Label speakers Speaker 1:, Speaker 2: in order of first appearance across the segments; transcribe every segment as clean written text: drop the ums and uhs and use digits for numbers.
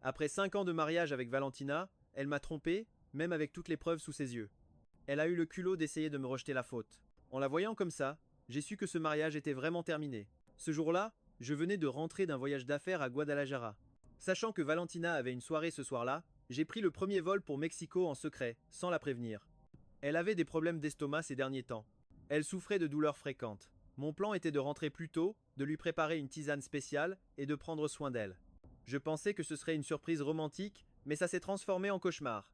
Speaker 1: Après 5 ans de mariage avec Valentina, elle m'a trompé, même avec toutes les preuves sous ses yeux. Elle a eu le culot d'essayer de me rejeter la faute. En la voyant comme ça, j'ai su que ce mariage était vraiment terminé. Ce jour-là, je venais de rentrer d'un voyage d'affaires à Guadalajara. Sachant que Valentina avait une soirée ce soir-là, j'ai pris le premier vol pour Mexico en secret, sans la prévenir. Elle avait des problèmes d'estomac ces derniers temps. Elle souffrait de douleurs fréquentes. Mon plan était de rentrer plus tôt, de lui préparer une tisane spéciale et de prendre soin d'elle. Je pensais que ce serait une surprise romantique, mais ça s'est transformé en cauchemar.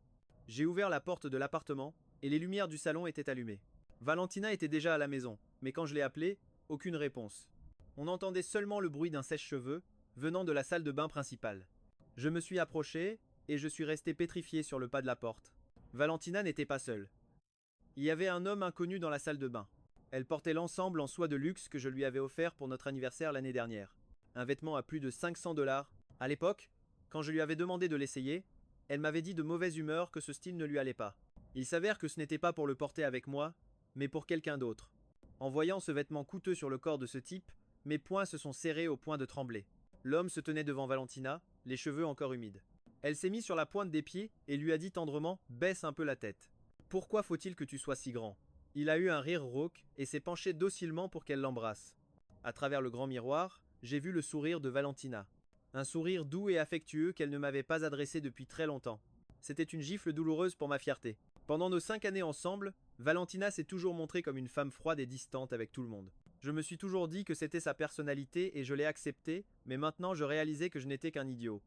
Speaker 1: J'ai ouvert la porte de l'appartement et les lumières du salon étaient allumées. Valentina était déjà à la maison, mais quand je l'ai appelée, aucune réponse. On entendait seulement le bruit d'un sèche-cheveux venant de la salle de bain principale. Je me suis approché et je suis resté pétrifié sur le pas de la porte. Valentina n'était pas seule. Il y avait un homme inconnu dans la salle de bain. Elle portait l'ensemble en soie de luxe que je lui avais offert pour notre anniversaire l'année dernière. Un vêtement à plus de 500 dollars. À l'époque, quand je lui avais demandé de l'essayer, elle m'avait dit de mauvaise humeur que ce style ne lui allait pas. Il s'avère que ce n'était pas pour le porter avec moi, mais pour quelqu'un d'autre. En voyant ce vêtement coûteux sur le corps de ce type, mes poings se sont serrés au point de trembler. L'homme se tenait devant Valentina, les cheveux encore humides. Elle s'est mise sur la pointe des pieds et lui a dit tendrement « Baisse un peu la tête. Pourquoi faut-il que tu sois si grand ?» Il a eu un rire rauque et s'est penché docilement pour qu'elle l'embrasse. À travers le grand miroir, j'ai vu le sourire de Valentina. Un sourire doux et affectueux qu'elle ne m'avait pas adressé depuis très longtemps. C'était une gifle douloureuse pour ma fierté. Pendant nos 5 années ensemble, Valentina s'est toujours montrée comme une femme froide et distante avec tout le monde. Je me suis toujours dit que c'était sa personnalité et je l'ai accepté, mais maintenant je réalisais que je n'étais qu'un idiot.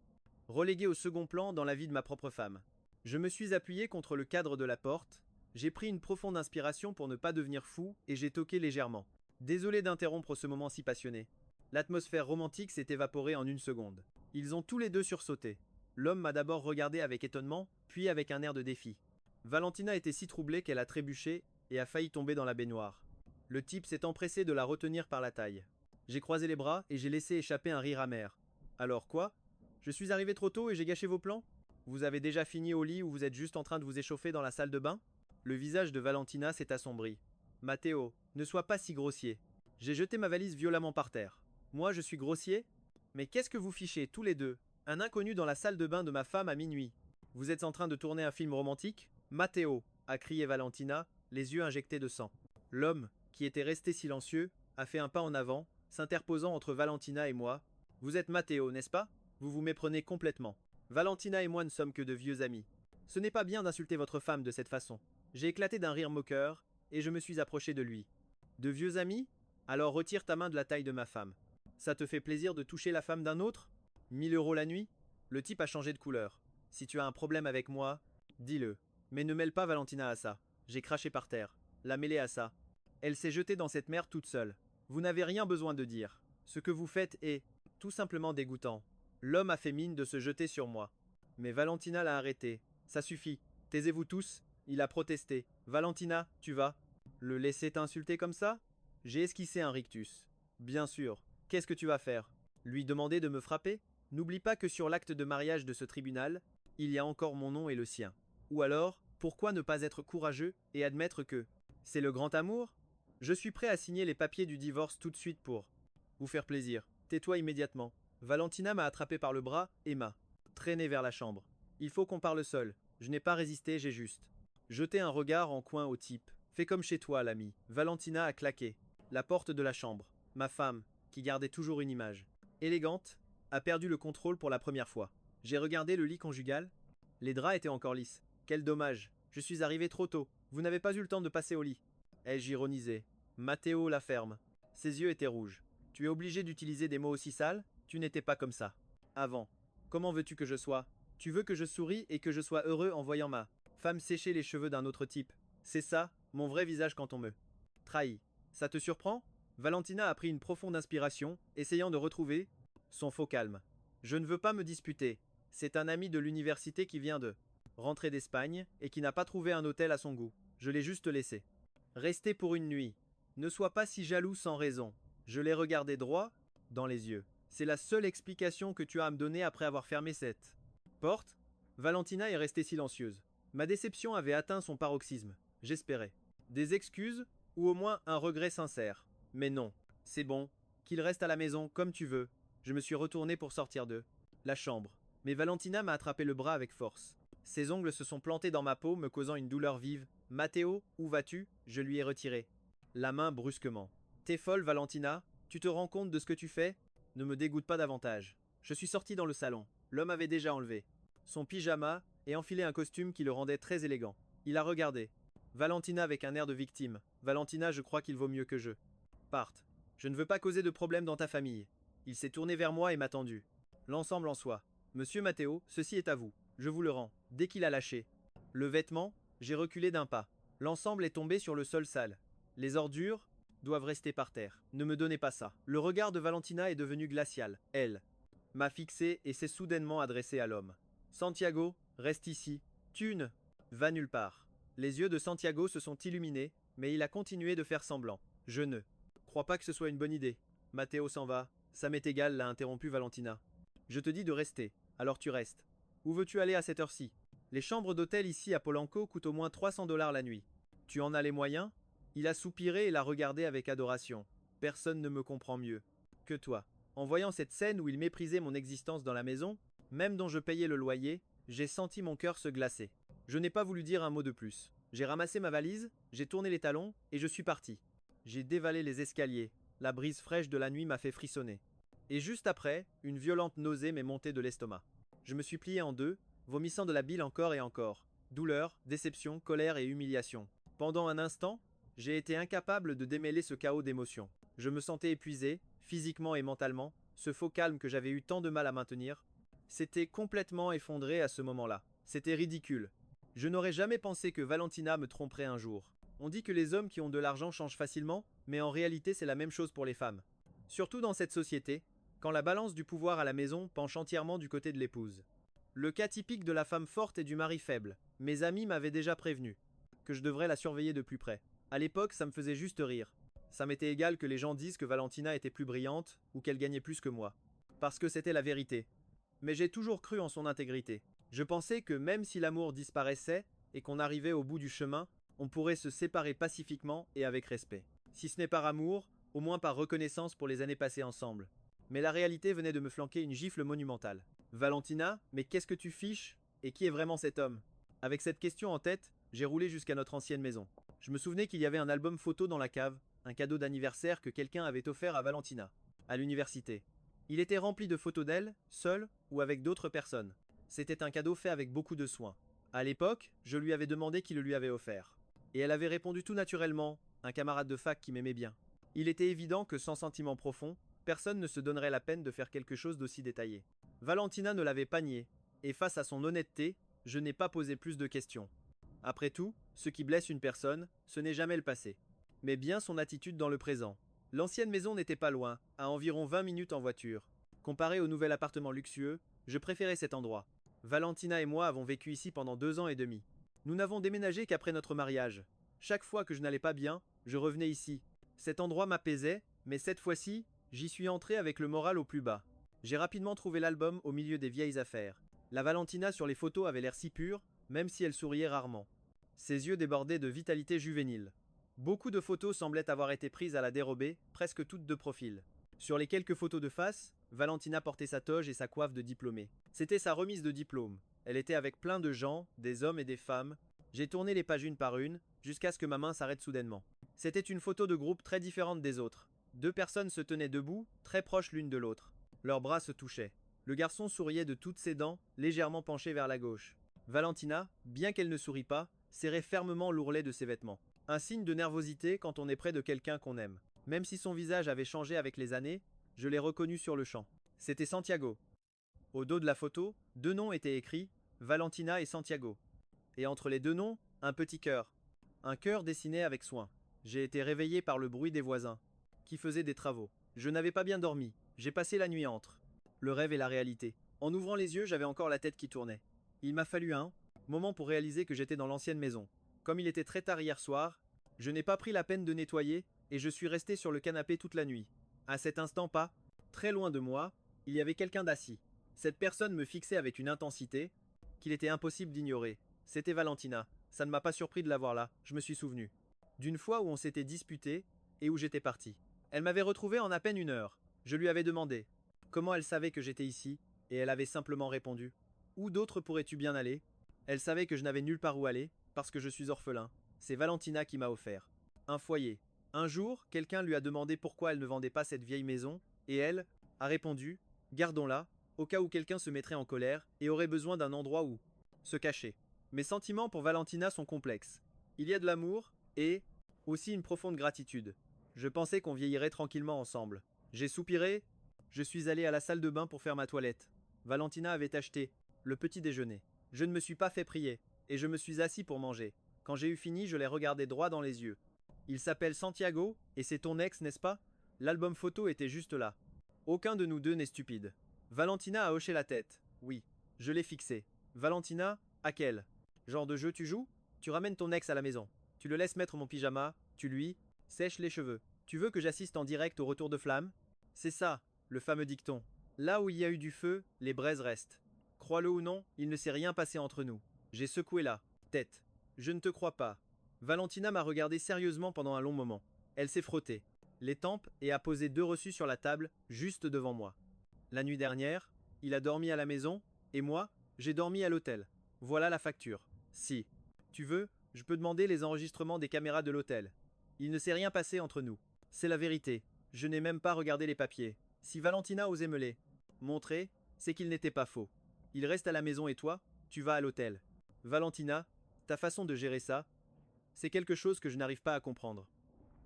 Speaker 1: Relégué au second plan dans la vie de ma propre femme. Je me suis appuyé contre le cadre de la porte, j'ai pris une profonde inspiration pour ne pas devenir fou et j'ai toqué légèrement. Désolé d'interrompre ce moment si passionné. L'atmosphère romantique s'est évaporée en une seconde. Ils ont tous les deux sursauté. L'homme m'a d'abord regardé avec étonnement, puis avec un air de défi. Valentina était si troublée qu'elle a trébuché et a failli tomber dans la baignoire. Le type s'est empressé de la retenir par la taille. J'ai croisé les bras et j'ai laissé échapper un rire amer. Alors quoi? Je suis arrivé trop tôt et j'ai gâché vos plans? Vous avez déjà fini au lit ou vous êtes juste en train de vous échauffer dans la salle de bain? Le visage de Valentina s'est assombri. Matteo, ne sois pas si grossier. J'ai jeté ma valise violemment par terre. Moi, je suis grossier? Mais qu'est-ce que vous fichez tous les deux? Un inconnu dans la salle de bain de ma femme à minuit. Vous êtes en train de tourner un film romantique? Matteo, a crié Valentina, les yeux injectés de sang. L'homme, qui était resté silencieux, a fait un pas en avant, s'interposant entre Valentina et moi. Vous êtes Matteo, n'est-ce pas? Vous vous méprenez complètement. Valentina et moi ne sommes que de vieux amis. Ce n'est pas bien d'insulter votre femme de cette façon. J'ai éclaté d'un rire moqueur, et je me suis approché de lui. De vieux amis? Alors retire ta main de la taille de ma femme. Ça te fait plaisir de toucher la femme d'un autre? 1 000 € la nuit? Le type a changé de couleur. Si tu as un problème avec moi, dis-le. Mais ne mêle pas Valentina à ça. J'ai craché par terre. La mêler à ça. Elle s'est jetée dans cette mer toute seule. Vous n'avez rien besoin de dire. Ce que vous faites est tout simplement dégoûtant. L'homme a fait mine de se jeter sur moi. Mais Valentina l'a arrêté. Ça suffit. Taisez-vous tous. Il a protesté. Valentina, tu vas le laisser t'insulter comme ça? J'ai esquissé un rictus. Bien sûr. Qu'est-ce que tu vas faire? Lui demander de me frapper? N'oublie pas que sur l'acte de mariage de ce tribunal, il y a encore mon nom et le sien. Ou alors, pourquoi ne pas être courageux et admettre que c'est le grand amour? Je suis prêt à signer les papiers du divorce tout de suite pour vous faire plaisir. Tais-toi immédiatement. Valentina m'a attrapé par le bras et m'a traîné vers la chambre. Il faut qu'on parle seul. Je n'ai pas résisté, j'ai juste jeté un regard en coin au type. Fais comme chez toi, l'ami. Valentina a claqué la porte de la chambre. Ma femme, qui gardait toujours une image élégante, a perdu le contrôle pour la première fois. J'ai regardé le lit conjugal. Les draps étaient encore lisses. Quel dommage. Je suis arrivé trop tôt. Vous n'avez pas eu le temps de passer au lit. Ai-je ironisé. Matteo la ferme. Ses yeux étaient rouges. Tu es obligé d'utiliser des mots aussi sales? Tu n'étais pas comme ça. Avant. Comment veux-tu que je sois? Tu veux que je sourie et que je sois heureux en voyant ma femme sécher les cheveux d'un autre type? C'est ça, mon vrai visage quand on me trahit. Ça te surprend? Valentina a pris une profonde inspiration, essayant de retrouver son faux calme. Je ne veux pas me disputer. C'est un ami de l'université qui vient de rentrer d'Espagne et qui n'a pas trouvé un hôtel à son goût. Je l'ai juste laissé rester pour une nuit. Ne sois pas si jaloux sans raison. Je l'ai regardé droit dans les yeux. C'est la seule explication que tu as à me donner après avoir fermé cette porte? Valentina est restée silencieuse. Ma déception avait atteint son paroxysme. J'espérais des excuses ou au moins un regret sincère. Mais non, c'est bon, qu'il reste à la maison comme tu veux. Je me suis retourné pour sortir de la chambre. Mais Valentina m'a attrapé le bras avec force. Ses ongles se sont plantés dans ma peau, me causant une douleur vive. Matteo, où vas-tu? Je lui ai retiré la main brusquement. T'es folle, Valentina? Tu te rends compte de ce que tu fais? Ne me dégoûte pas davantage. Je suis sorti dans le salon. L'homme avait déjà enlevé son pyjama et enfilé un costume qui le rendait très élégant. Il a regardé Valentina avec un air de victime. Valentina, je crois qu'il vaut mieux que je parte. Je ne veux pas causer de problème dans ta famille. Il s'est tourné vers moi et m'a tendu l'ensemble en soi. Monsieur Matteo, ceci est à vous. Je vous le rends. Dès qu'il a lâché le vêtement, j'ai reculé d'un pas. L'ensemble est tombé sur le sol sale. Les ordures doivent rester par terre. Ne me donnez pas ça. Le regard de Valentina est devenu glacial. Elle m'a fixé et s'est soudainement adressée à l'homme. Santiago, reste ici. Tu ne vas nulle part. Les yeux de Santiago se sont illuminés, mais il a continué de faire semblant. Je ne crois pas que ce soit une bonne idée. Matteo s'en va. Ça m'est égal, l'a interrompu Valentina. Je te dis de rester, alors tu restes. Où veux-tu aller à cette heure-ci? Les chambres d'hôtel ici à Polanco coûtent au moins 300 $ la nuit. Tu en as les moyens? Il a soupiré et l'a regardé avec adoration. Personne ne me comprend mieux que toi. En voyant cette scène où il méprisait mon existence dans la maison, même dont je payais le loyer, j'ai senti mon cœur se glacer. Je n'ai pas voulu dire un mot de plus. J'ai ramassé ma valise, j'ai tourné les talons et je suis parti. J'ai dévalé les escaliers. La brise fraîche de la nuit m'a fait frissonner. Et juste après, une violente nausée m'est montée de l'estomac. Je me suis plié en deux, vomissant de la bile encore et encore. Douleur, déception, colère et humiliation. Pendant un instant, j'ai été incapable de démêler ce chaos d'émotions. Je me sentais épuisé, physiquement et mentalement. Ce faux calme que j'avais eu tant de mal à maintenir s'était complètement effondré à ce moment-là. C'était ridicule. Je n'aurais jamais pensé que Valentina me tromperait un jour. On dit que les hommes qui ont de l'argent changent facilement, mais en réalité c'est la même chose pour les femmes. Surtout dans cette société, quand la balance du pouvoir à la maison penche entièrement du côté de l'épouse. Le cas typique de la femme forte et du mari faible. Mes amis m'avaient déjà prévenu que je devrais la surveiller de plus près. À l'époque, ça me faisait juste rire. Ça m'était égal que les gens disent que Valentina était plus brillante ou qu'elle gagnait plus que moi. Parce que c'était la vérité. Mais j'ai toujours cru en son intégrité. Je pensais que même si l'amour disparaissait et qu'on arrivait au bout du chemin, on pourrait se séparer pacifiquement et avec respect. Si ce n'est par amour, au moins par reconnaissance pour les années passées ensemble. Mais la réalité venait de me flanquer une gifle monumentale. Valentina, mais qu'est-ce que tu fiches? Et qui est vraiment cet homme? Avec cette question en tête, j'ai roulé jusqu'à notre ancienne maison. Je me souvenais qu'il y avait un album photo dans la cave, un cadeau d'anniversaire que quelqu'un avait offert à Valentina, à l'université. Il était rempli de photos d'elle, seule ou avec d'autres personnes. C'était un cadeau fait avec beaucoup de soin. À l'époque, je lui avais demandé qui le lui avait offert. Et elle avait répondu tout naturellement, un camarade de fac qui m'aimait bien. Il était évident que sans sentiment profond, personne ne se donnerait la peine de faire quelque chose d'aussi détaillé. Valentina ne l'avait pas nié, et face à son honnêteté, je n'ai pas posé plus de questions. Après tout, ce qui blesse une personne, ce n'est jamais le passé, mais bien son attitude dans le présent. L'ancienne maison n'était pas loin, à environ 20 minutes en voiture. Comparé au nouvel appartement luxueux, je préférais cet endroit. Valentina et moi avons vécu ici pendant 2 ans et demi. Nous n'avons déménagé qu'après notre mariage. Chaque fois que je n'allais pas bien, je revenais ici. Cet endroit m'apaisait, mais cette fois-ci, j'y suis entré avec le moral au plus bas. J'ai rapidement trouvé l'album au milieu des vieilles affaires. La Valentina sur les photos avait l'air si pure, même si elle souriait rarement. Ses yeux débordaient de vitalité juvénile. Beaucoup de photos semblaient avoir été prises à la dérobée, presque toutes de profil. Sur les quelques photos de face, Valentina portait sa toge et sa coiffe de diplômée. C'était sa remise de diplôme. Elle était avec plein de gens, des hommes et des femmes. J'ai tourné les pages une par une, jusqu'à ce que ma main s'arrête soudainement. C'était une photo de groupe très différente des autres. 2 personnes se tenaient debout, très proches l'une de l'autre. Leurs bras se touchaient. Le garçon souriait de toutes ses dents, légèrement penché vers la gauche. Valentina, bien qu'elle ne sourit pas, serrait fermement l'ourlet de ses vêtements. Un signe de nervosité quand on est près de quelqu'un qu'on aime. Même si son visage avait changé avec les années, je l'ai reconnu sur le champ. C'était Santiago. Au dos de la photo, 2 noms étaient écrits, Valentina et Santiago. Et entre les 2 noms, un petit cœur. Un cœur dessiné avec soin. J'ai été réveillé par le bruit des voisins, qui faisaient des travaux. Je n'avais pas bien dormi, j'ai passé la nuit entre le rêve et la réalité. En ouvrant les yeux, j'avais encore la tête qui tournait. Il m'a fallu un moment pour réaliser que j'étais dans l'ancienne maison. Comme il était très tard hier soir, je n'ai pas pris la peine de nettoyer et je suis resté sur le canapé toute la nuit. À cet instant pas, très loin de moi, il y avait quelqu'un d'assis. Cette personne me fixait avec une intensité qu'il était impossible d'ignorer. C'était Valentina. Ça ne m'a pas surpris de la voir là, je me suis souvenu d'une fois où on s'était disputé et où j'étais parti. Elle m'avait retrouvé en à peine 1 heure. Je lui avais demandé comment elle savait que j'étais ici, Et elle avait simplement répondu. Où d'autre pourrais-tu bien aller? Elle savait que je n'avais nulle part où aller, parce que je suis orphelin. C'est Valentina qui m'a offert un foyer. Un jour, quelqu'un lui a demandé pourquoi elle ne vendait pas cette vieille maison, et elle a répondu, gardons-la, au cas où quelqu'un se mettrait en colère et aurait besoin d'un endroit où se cacher. Mes sentiments pour Valentina sont complexes. Il y a de l'amour et aussi une profonde gratitude. Je pensais qu'on vieillirait tranquillement ensemble. J'ai soupiré, je suis allé à la salle de bain pour faire ma toilette. Valentina avait acheté le petit déjeuner. Je ne me suis pas fait prier, et je me suis assis pour manger. Quand j'ai eu fini, je l'ai regardé droit dans les yeux. Il s'appelle Santiago, et c'est ton ex, n'est-ce pas? L'album photo était juste là. Aucun de nous deux n'est stupide. Valentina a hoché la tête. Oui, je l'ai fixé. Valentina, à quel genre de jeu tu joues? Tu ramènes ton ex à la maison. Tu le laisses mettre mon pyjama, tu lui sèches les cheveux. Tu veux que j'assiste en direct au retour de flamme? C'est ça, le fameux dicton. Là où il y a eu du feu, les braises restent. Crois-le ou non, il ne s'est rien passé entre nous. J'ai secoué la tête. Je ne te crois pas. Valentina m'a regardé sérieusement pendant un long moment. Elle s'est frottée les tempes et a posé 2 reçus sur la table, juste devant moi. La nuit dernière, il a dormi à la maison, et moi, j'ai dormi à l'hôtel. Voilà la facture. Si tu veux, je peux demander les enregistrements des caméras de l'hôtel. Il ne s'est rien passé entre nous. C'est la vérité. Je n'ai même pas regardé les papiers. Si Valentina osait me les montrer, c'est qu'il n'était pas faux. Il reste à la maison et toi, tu vas à l'hôtel. Valentina, ta façon de gérer ça, c'est quelque chose que je n'arrive pas à comprendre.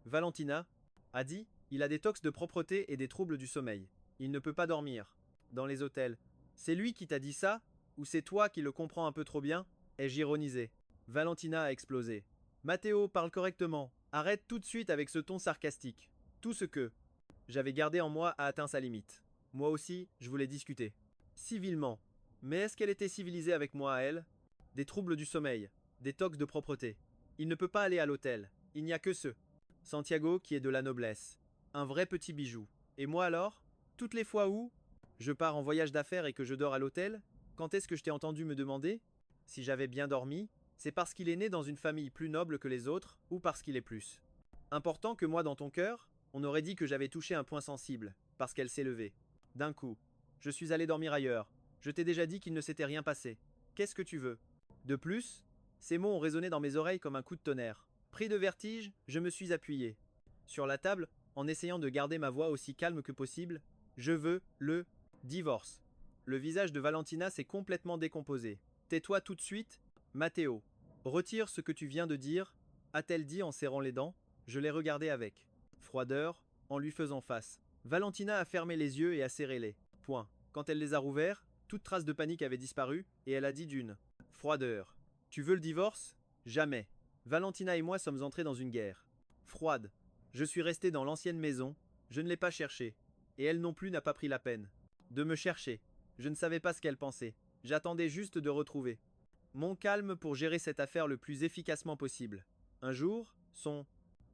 Speaker 1: Valentina a dit, il a des tox de propreté et des troubles du sommeil. Il ne peut pas dormir. Dans les hôtels. C'est lui qui t'a dit ça? Ou c'est toi qui le comprends un peu trop bien? Ai-je ironisé. Valentina a explosé. Matteo, parle correctement. Arrête tout de suite avec ce ton sarcastique. Tout ce que j'avais gardé en moi a atteint sa limite. Moi aussi, je voulais discuter. Civilement. Mais est-ce qu'elle était civilisée avec moi à elle? Des troubles du sommeil, des tocs de propreté. Il ne peut pas aller à l'hôtel. Il n'y a que ce Santiago qui est de la noblesse. Un vrai petit bijou. Et moi alors? Toutes les fois où je pars en voyage d'affaires et que je dors à l'hôtel? Quand est-ce que je t'ai entendu me demander si j'avais bien dormi? C'est parce qu'il est né dans une famille plus noble que les autres ou parce qu'il est plus important que moi dans ton cœur? On aurait dit que j'avais touché un point sensible, parce qu'elle s'est levée. D'un coup. Je suis allé dormir ailleurs. Je t'ai déjà dit qu'il ne s'était rien passé. Qu'est-ce que tu veux? De plus, ces mots ont résonné dans mes oreilles comme un coup de tonnerre. Pris de vertige, je me suis appuyé sur la table en essayant de garder ma voix aussi calme que possible. Je veux le divorce. Le visage de Valentina s'est complètement décomposé. Tais-toi tout de suite, Matteo. Retire ce que tu viens de dire, a-t-elle dit en serrant les dents. Je l'ai regardé avec froideur, en lui faisant face. Valentina a fermé les yeux et a serré les poings. Quand elle les a rouverts, toute trace de panique avait disparu, et elle a dit d'une froideur. Tu veux le divorce? Jamais. Valentina et moi sommes entrés dans une guerre froide. Je suis resté dans l'ancienne maison, je ne l'ai pas cherchée, et elle non plus n'a pas pris la peine de me chercher. Je ne savais pas ce qu'elle pensait. J'attendais juste de retrouver mon calme pour gérer cette affaire le plus efficacement possible. Un jour, son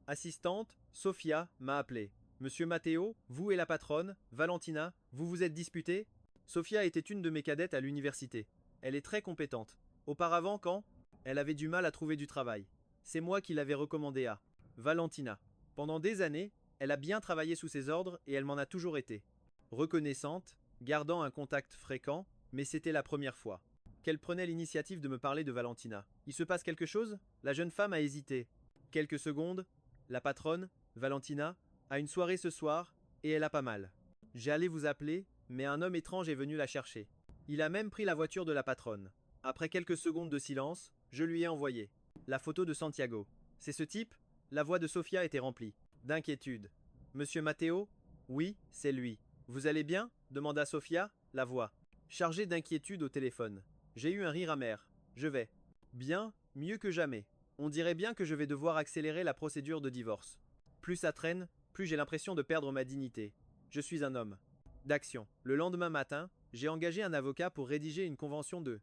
Speaker 1: assistante, Sofia, m'a appelé. Monsieur Matteo, vous et la patronne, Valentina, vous vous êtes disputés? Sofia était une de mes cadettes à l'université. Elle est très compétente. Auparavant, quand elle avait du mal à trouver du travail, c'est moi qui l'avais recommandée à Valentina. Pendant des années, elle a bien travaillé sous ses ordres et elle m'en a toujours été reconnaissante, gardant un contact fréquent, mais c'était la première fois qu'elle prenait l'initiative de me parler de Valentina. Il se passe quelque chose? La jeune femme a hésité. Quelques secondes. La patronne, Valentina, a une soirée ce soir et elle a pas mal. J'allais vous appeler, mais un homme étrange est venu la chercher. Il a même pris la voiture de la patronne. Après quelques secondes de silence, je lui ai envoyé la photo de Santiago. C'est ce type? La voix de Sofia était remplie d'inquiétude. Monsieur Matteo? Oui, c'est lui. Vous allez bien? Demanda Sofia, la voix chargée d'inquiétude au téléphone. J'ai eu un rire amer. Je vais bien, mieux que jamais. On dirait bien que je vais devoir accélérer la procédure de divorce. Plus ça traîne, plus j'ai l'impression de perdre ma dignité. Je suis un homme d'action. Le lendemain matin, j'ai engagé un avocat pour rédiger une convention de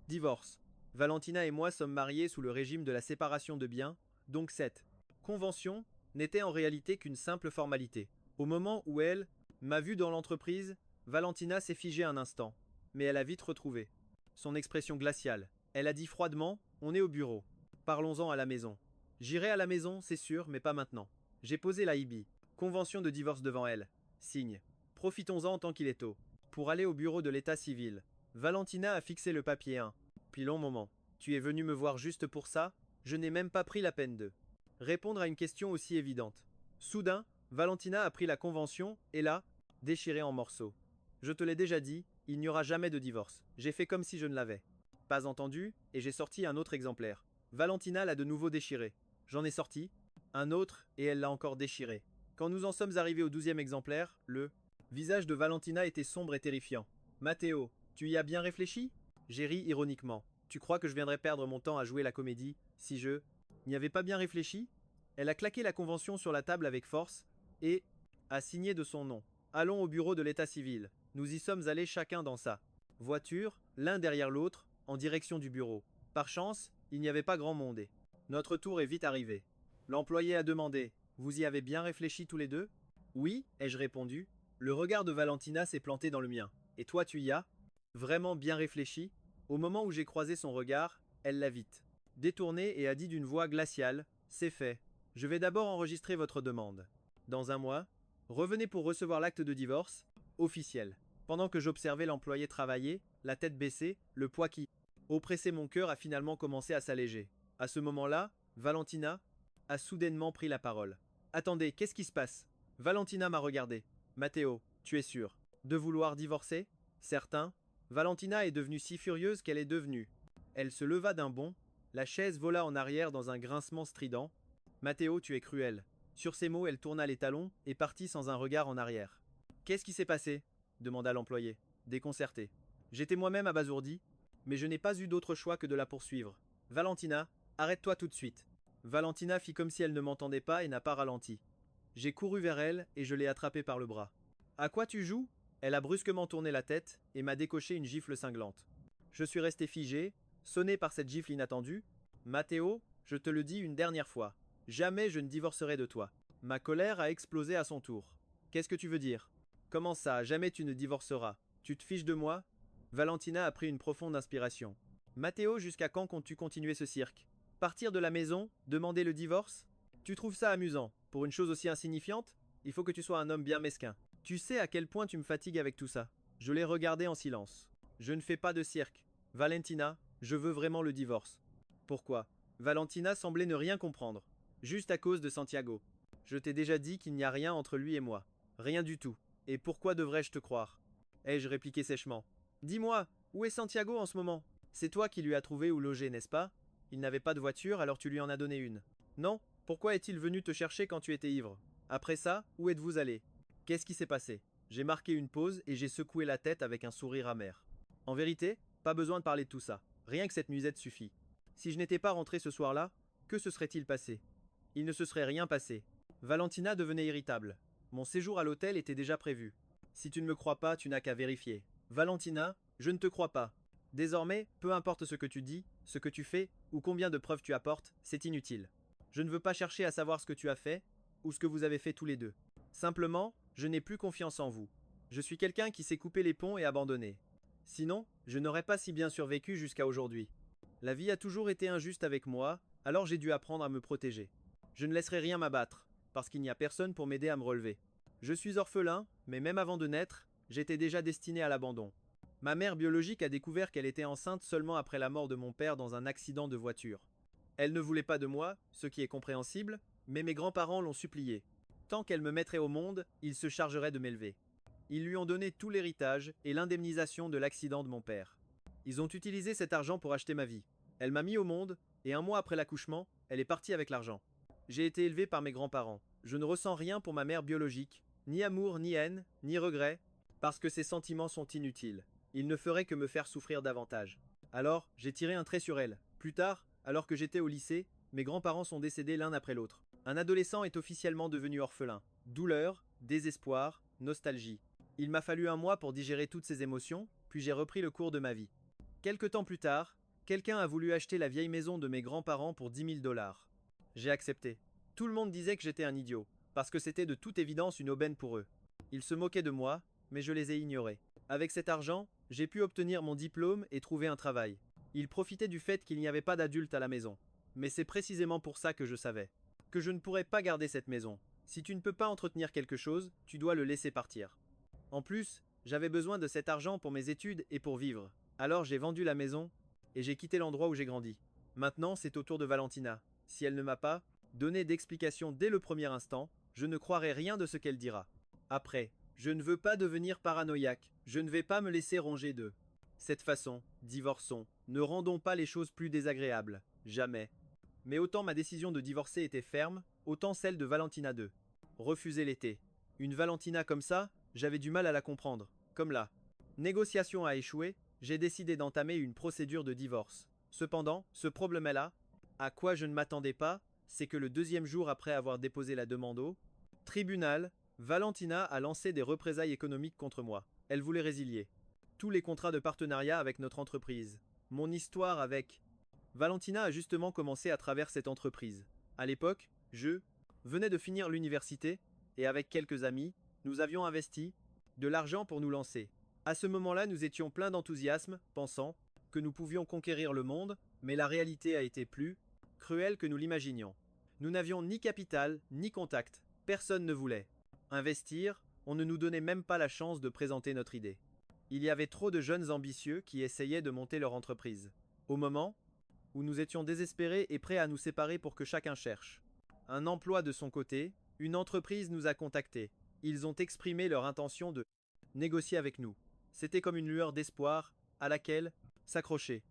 Speaker 1: divorce. Valentina et moi sommes mariés sous le régime de la séparation de biens, donc cette convention n'était en réalité qu'une simple formalité. Au moment où elle m'a vu dans l'entreprise, Valentina s'est figée un instant, mais elle a vite retrouvé son expression glaciale. Elle a dit froidement, on est au bureau. Parlons-en à la maison. J'irai à la maison, c'est sûr, mais pas maintenant. J'ai posé la IB. Convention de divorce devant elle. Signe. Profitons-en tant qu'il est tôt. Pour aller au bureau de l'état civil. Valentina a fixé le papier 1. Puis long moment. Tu es venu me voir juste pour ça? Je n'ai même pas pris la peine de répondre à une question aussi évidente. Soudain, Valentina a pris la convention et l'a déchirée en morceaux. Je te l'ai déjà dit, il n'y aura jamais de divorce. J'ai fait comme si je ne l'avais pas entendu, et j'ai sorti un autre exemplaire. Valentina l'a de nouveau déchiré. J'en ai sorti un autre, et elle l'a encore déchiré. Quand nous en sommes arrivés au 12e exemplaire, le visage de Valentina était sombre et terrifiant. Matteo, tu y as bien réfléchi? J'ai ri ironiquement. Tu crois que je viendrais perdre mon temps à jouer la comédie, si je n'y avais pas bien réfléchi? Elle a claqué la convention sur la table avec force, et a signé de son nom. Allons au bureau de l'état civil. Nous y sommes allés chacun dans sa voiture, l'un derrière l'autre, en direction du bureau. Par chance, il n'y avait pas grand monde et notre tour est vite arrivé. L'employé a demandé: Vous y avez bien réfléchi tous les deux? Oui, ai-je répondu. Le regard de Valentina s'est planté dans le mien. Et toi, tu y as vraiment bien réfléchi? Au moment où j'ai croisé son regard, elle l'a vite détourné et a dit d'une voix glaciale: C'est fait. Je vais d'abord enregistrer votre demande. Dans un mois, revenez pour recevoir l'acte de divorce officiel. Pendant que j'observais l'employé travailler, la tête baissée, le poids qui oppressait mon cœur a finalement commencé à s'alléger. À ce moment-là, Valentina a soudainement pris la parole. Attendez, qu'est-ce qui se passe? Valentina m'a regardé. Matteo, tu es sûr de vouloir divorcer? Certain. Valentina est devenue si furieuse qu'elle est devenue. Elle se leva d'un bond, la chaise vola en arrière dans un grincement strident. Matteo, tu es cruel. Sur ces mots, elle tourna les talons et partit sans un regard en arrière. Qu'est-ce qui s'est passé? Demanda l'employé, déconcerté. J'étais moi-même abasourdi, mais je n'ai pas eu d'autre choix que de la poursuivre. Valentina, arrête-toi tout de suite. Valentina fit comme si elle ne m'entendait pas et n'a pas ralenti. J'ai couru vers elle et je l'ai attrapée par le bras. À quoi tu joues? Elle a brusquement tourné la tête et m'a décoché une gifle cinglante. Je suis resté figé, sonné par cette gifle inattendue. Matteo, je te le dis une dernière fois, jamais je ne divorcerai de toi. Ma colère a explosé à son tour. Qu'est-ce que tu veux dire? Comment ça, jamais tu ne divorceras? Tu te fiches de moi? Valentina a pris une profonde inspiration. Matteo, jusqu'à quand comptes-tu continuer ce cirque? Partir de la maison? Demander le divorce? Tu trouves ça amusant? Pour une chose aussi insignifiante? Il faut que tu sois un homme bien mesquin. Tu sais à quel point tu me fatigues avec tout ça. Je l'ai regardé en silence. Je ne fais pas de cirque. Valentina, je veux vraiment le divorce. Pourquoi? Valentina semblait ne rien comprendre. Juste à cause de Santiago. Je t'ai déjà dit qu'il n'y a rien entre lui et moi. Rien du tout. Et pourquoi devrais-je te croire? Ai-je répliqué sèchement. Dis-moi, où est Santiago en ce moment? C'est toi qui lui as trouvé où loger, n'est-ce pas? Il n'avait pas de voiture, alors tu lui en as donné une. Non? Pourquoi est-il venu te chercher quand tu étais ivre? Après ça, où êtes-vous allé? Qu'est-ce qui s'est passé? J'ai marqué une pause et j'ai secoué la tête avec un sourire amer. En vérité, pas besoin de parler de tout ça. Rien que cette nuisette suffit. Si je n'étais pas rentré ce soir-là, que se serait-il passé? Il ne se serait rien passé. Valentina devenait irritable. Mon séjour à l'hôtel était déjà prévu. Si tu ne me crois pas, tu n'as qu'à vérifier. Valentina, je ne te crois pas. Désormais, peu importe ce que tu dis, ce que tu fais, ou combien de preuves tu apportes, c'est inutile. Je ne veux pas chercher à savoir ce que tu as fait, ou ce que vous avez fait tous les deux. Simplement, je n'ai plus confiance en vous. Je suis quelqu'un qui s'est coupé les ponts et abandonné. Sinon, je n'aurais pas si bien survécu jusqu'à aujourd'hui. La vie a toujours été injuste avec moi, alors j'ai dû apprendre à me protéger. Je ne laisserai rien m'abattre, parce qu'il n'y a personne pour m'aider à me relever. Je suis orphelin, mais même avant de naître, j'étais déjà destiné à l'abandon. Ma mère biologique a découvert qu'elle était enceinte seulement après la mort de mon père dans un accident de voiture. Elle ne voulait pas de moi, ce qui est compréhensible, mais mes grands-parents l'ont suppliée. Tant qu'elle me mettrait au monde, ils se chargeraient de m'élever. Ils lui ont donné tout l'héritage et l'indemnisation de l'accident de mon père. Ils ont utilisé cet argent pour acheter ma vie. Elle m'a mis au monde, et un mois après l'accouchement, elle est partie avec l'argent. J'ai été élevé par mes grands-parents. Je ne ressens rien pour ma mère biologique, ni amour, ni haine, ni regret, parce que ces sentiments sont inutiles. Ils ne feraient que me faire souffrir davantage. Alors, j'ai tiré un trait sur elle. Plus tard, alors que j'étais au lycée, mes grands-parents sont décédés l'un après l'autre. Un adolescent est officiellement devenu orphelin. Douleur, désespoir, nostalgie. Il m'a fallu un mois pour digérer toutes ces émotions, puis j'ai repris le cours de ma vie. Quelque temps plus tard, quelqu'un a voulu acheter la vieille maison de mes grands-parents pour 10 000 $. J'ai accepté. Tout le monde disait que j'étais un idiot, parce que c'était de toute évidence une aubaine pour eux. Ils se moquaient de moi, mais je les ai ignorés. Avec cet argent, j'ai pu obtenir mon diplôme et trouver un travail. Ils profitaient du fait qu'il n'y avait pas d'adultes à la maison. Mais c'est précisément pour ça que je savais que je ne pourrais pas garder cette maison. Si tu ne peux pas entretenir quelque chose, tu dois le laisser partir. En plus, J'avais besoin de cet argent pour mes études et pour vivre. Alors j'ai vendu la maison et j'ai quitté l'endroit où j'ai grandi. Maintenant, c'est au tour de Valentina. Si elle ne m'a pas donné d'explication dès le premier instant, je ne croirai rien de ce qu'elle dira. Après, je ne veux pas devenir paranoïaque, je ne vais pas me laisser ronger de cette façon. Divorçons, ne rendons pas les choses plus désagréables, jamais. Mais autant ma décision de divorcer était ferme, autant celle de Valentina 2. Refuser l'était. Une Valentina comme ça, j'avais du mal à la comprendre. Comme la négociation a échoué, j'ai décidé d'entamer une procédure de divorce. Cependant, ce problème-là, à quoi je ne m'attendais pas, c'est que le deuxième jour après avoir déposé la demande au tribunal, Valentina a lancé des représailles économiques contre moi. Elle voulait résilier tous les contrats de partenariat avec notre entreprise. Mon histoire avec Valentina a justement commencé à travers cette entreprise. À l'époque, je venais de finir l'université et avec quelques amis, nous avions investi de l'argent pour nous lancer. À ce moment-là, nous étions pleins d'enthousiasme, pensant que nous pouvions conquérir le monde, mais la réalité a été plus cruelle que nous l'imaginions. Nous n'avions ni capital, ni contact, personne ne voulait investir, on ne nous donnait même pas la chance de présenter notre idée. Il y avait trop de jeunes ambitieux qui essayaient de monter leur entreprise. Au moment où nous étions désespérés et prêts à nous séparer pour que chacun cherche un emploi de son côté, une entreprise nous a contactés. Ils ont exprimé leur intention de négocier avec nous. C'était comme une lueur d'espoir à laquelle s'accrocher.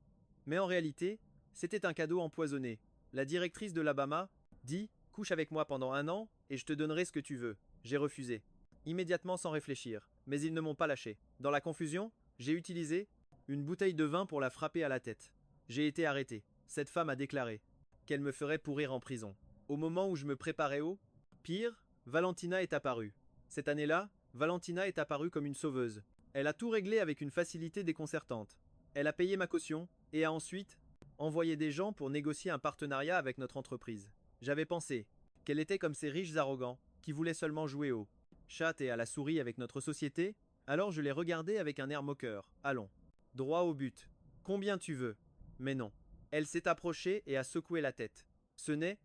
Speaker 1: Mais en réalité, c'était un cadeau empoisonné. La directrice de l'Alabama dit « Couche avec moi pendant 1 an et je te donnerai ce que tu veux ». J'ai refusé. Immédiatement sans réfléchir. Mais ils ne m'ont pas lâché. Dans la confusion, j'ai utilisé une bouteille de vin pour la frapper à la tête. J'ai été arrêté. Cette femme a déclaré qu'elle me ferait pourrir en prison. Au moment où je me préparais au pire, Valentina est apparue. Cette année-là, Valentina est apparue comme une sauveuse. Elle a tout réglé avec une facilité déconcertante. Elle a payé ma caution et a ensuite envoyé des gens pour négocier un partenariat avec notre entreprise. J'avais pensé qu'elle était comme ces riches arrogants qui voulaient seulement jouer au chat et à la souris avec notre société, alors je l'ai regardée avec un air moqueur. Allons, droit au but. Combien tu veux? Mais non. Elle s'est approchée et a secoué la tête. Ce n'est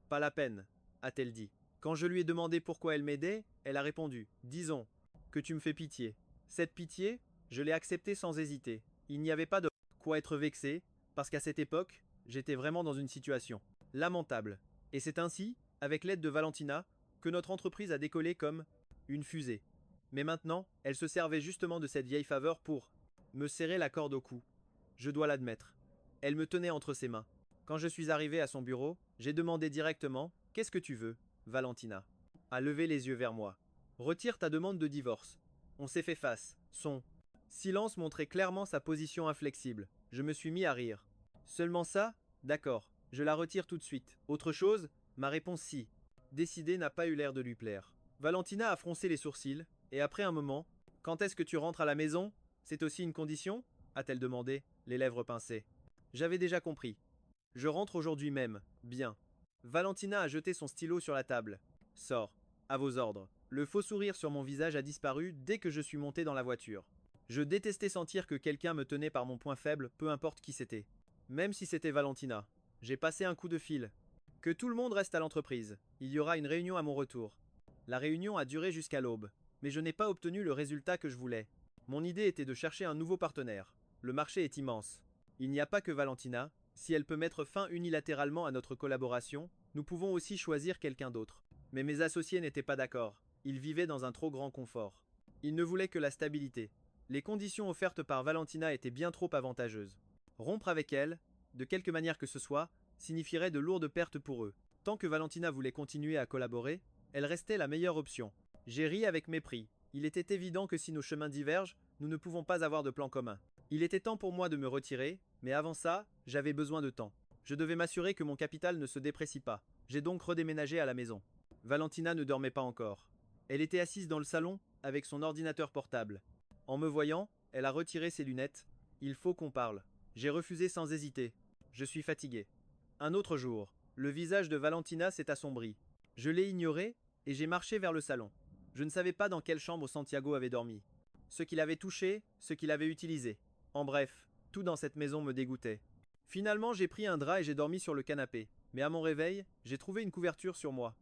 Speaker 1: pas la peine, a-t-elle dit. Quand je lui ai demandé pourquoi elle m'aidait, elle a répondu « Disons que tu me fais pitié ». Cette pitié, je l'ai acceptée sans hésiter. Il n'y avait pas de quoi être vexé, parce qu'à cette époque, j'étais vraiment dans une situation lamentable. Et c'est ainsi, avec l'aide de Valentina, que notre entreprise a décollé comme une fusée. Mais maintenant, elle se servait justement de cette vieille faveur pour me serrer la corde au cou. Je dois l'admettre. Elle me tenait entre ses mains. Quand je suis arrivé à son bureau, j'ai demandé directement « Qu'est-ce que tu veux ?» Valentina a levé les yeux vers moi. « Retire ta demande de divorce. » On s'est fait face. Son silence montrait clairement sa position inflexible. Je me suis mis à rire. Seulement ça? D'accord. Je la retire tout de suite. Autre chose? Ma réponse si. Décidée n'a pas eu l'air de lui plaire. Valentina a froncé les sourcils, et après un moment, « Quand est-ce que tu rentres à la maison? C'est aussi une condition ?» a-t-elle demandé, les lèvres pincées. J'avais déjà compris. Je rentre aujourd'hui même. Bien. Valentina a jeté son stylo sur la table. Sors. À vos ordres. Le faux sourire sur mon visage a disparu dès que je suis monté dans la voiture. Je détestais sentir que quelqu'un me tenait par mon point faible, peu importe qui c'était. Même si c'était Valentina. J'ai passé un coup de fil. Que tout le monde reste à l'entreprise. Il y aura une réunion à mon retour. La réunion a duré jusqu'à l'aube. Mais je n'ai pas obtenu le résultat que je voulais. Mon idée était de chercher un nouveau partenaire. Le marché est immense. Il n'y a pas que Valentina. Si elle peut mettre fin unilatéralement à notre collaboration, nous pouvons aussi choisir quelqu'un d'autre. Mais mes associés n'étaient pas d'accord. Ils vivaient dans un trop grand confort. Ils ne voulaient que la stabilité. Les conditions offertes par Valentina étaient bien trop avantageuses. Rompre avec elle, de quelque manière que ce soit, signifierait de lourdes pertes pour eux. Tant que Valentina voulait continuer à collaborer, elle restait la meilleure option. J'ai ri avec mépris. Il était évident que si nos chemins divergent, nous ne pouvons pas avoir de plan commun. Il était temps pour moi de me retirer, mais avant ça, j'avais besoin de temps. Je devais m'assurer que mon capital ne se déprécie pas. J'ai donc redéménagé à la maison. Valentina ne dormait pas encore. Elle était assise dans le salon, avec son ordinateur portable. En me voyant, elle a retiré ses lunettes. Il faut qu'on parle. J'ai refusé sans hésiter. Je suis fatigué. Un autre jour, le visage de Valentina s'est assombri. Je l'ai ignoré et j'ai marché vers le salon. Je ne savais pas dans quelle chambre Santiago avait dormi. Ce qu'il avait touché, ce qu'il avait utilisé. En bref, tout dans cette maison me dégoûtait. Finalement, j'ai pris un drap et j'ai dormi sur le canapé. Mais à mon réveil, j'ai trouvé une couverture sur moi.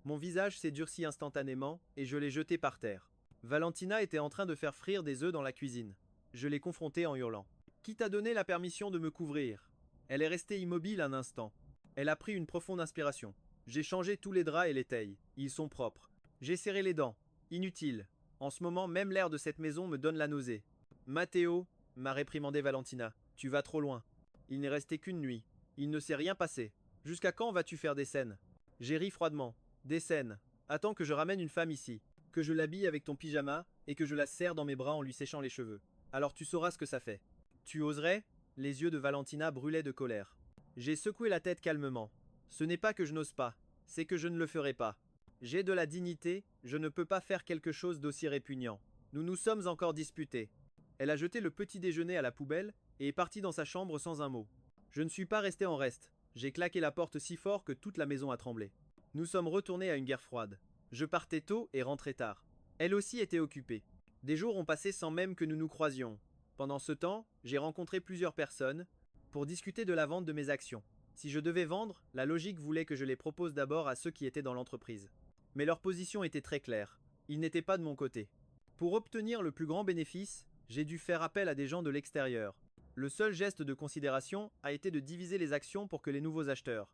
Speaker 1: Mon visage s'est durci instantanément et je l'ai jeté par terre. Valentina était en train de faire frire des œufs dans la cuisine. Je l'ai confrontée en hurlant. Qui t'a donné la permission de me couvrir? Elle est restée immobile un instant. Elle a pris une profonde inspiration. J'ai changé tous les draps et les tailles. Ils sont propres. J'ai serré les dents. Inutile. En ce moment, même l'air de cette maison me donne la nausée. Matteo, m'a réprimandé Valentina. Tu vas trop loin. Il n'est resté qu'une nuit. Il ne s'est rien passé. Jusqu'à quand vas-tu faire des scènes? J'ai ri froidement. Des scènes. Attends que je ramène une femme ici. Que je l'habille avec ton pyjama et que je la serre dans mes bras en lui séchant les cheveux. Alors tu sauras ce que ça fait. Tu oserais? Les yeux de Valentina brûlaient de colère. J'ai secoué la tête calmement. Ce n'est pas que je n'ose pas, c'est que je ne le ferai pas. J'ai de la dignité, je ne peux pas faire quelque chose d'aussi répugnant. Nous nous sommes encore disputés. Elle a jeté le petit déjeuner à la poubelle et est partie dans sa chambre sans un mot. Je ne suis pas resté en reste. J'ai claqué la porte si fort que toute la maison a tremblé. Nous sommes retournés à une guerre froide. Je partais tôt et rentrais tard. Elle aussi était occupée. Des jours ont passé sans même que nous nous croisions. Pendant ce temps, j'ai rencontré plusieurs personnes pour discuter de la vente de mes actions. Si je devais vendre, la logique voulait que je les propose d'abord à ceux qui étaient dans l'entreprise. Mais leur position était très claire. Ils n'étaient pas de mon côté. Pour obtenir le plus grand bénéfice, j'ai dû faire appel à des gens de l'extérieur. Le seul geste de considération a été de diviser les actions pour que les nouveaux acheteurs